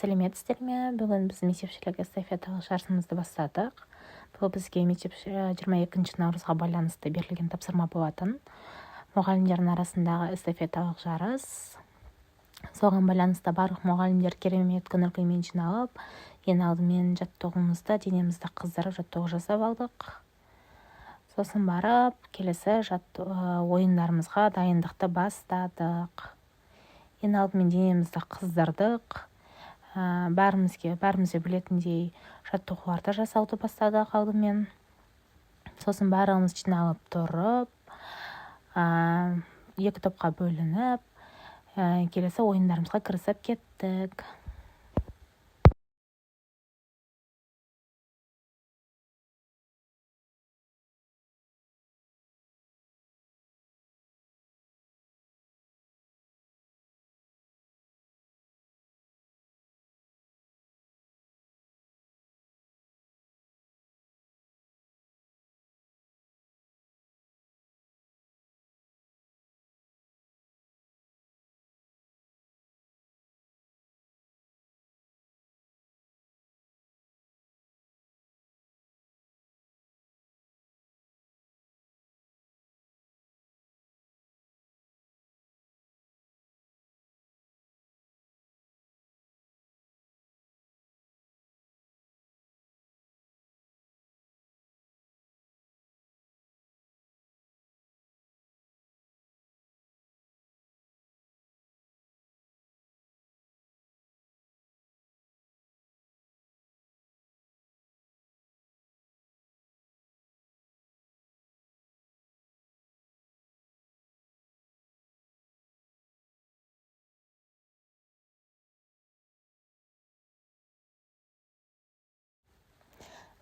Сәлеметсіздер ме? Бүгін біз мектепшілік эстафеталық жарысымызды бастадық. Бұл бізге мектеп 22 наурызға байланысты берілген тапсырма болатын. Мұғалімдердің арасындағы эстафеталық жарыс. Соған байланысты барлық мұғалімдер керемет көңіл-күймен жиналып, ең алдымен жаттығуымызды, денемізді қыздырып жаттығу жасап алдық. Сосын барып, келесі ойындарымызға дайындықты бастадық. Ең алдымен денемізді қыздырдық. Бәрімізге білетіндей жаттығуларды жасауды бастадық алдымен. Сосын бәріміз жиналып тұрып, екі топқа бөлініп, келесі ойындарымызға кірісіп кеттік.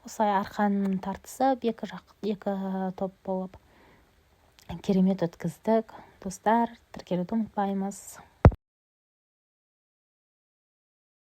Осылай арқан тартысып, екі топ болып керемет өткіздік. Достар, тіркелуді ұмытпаймыз.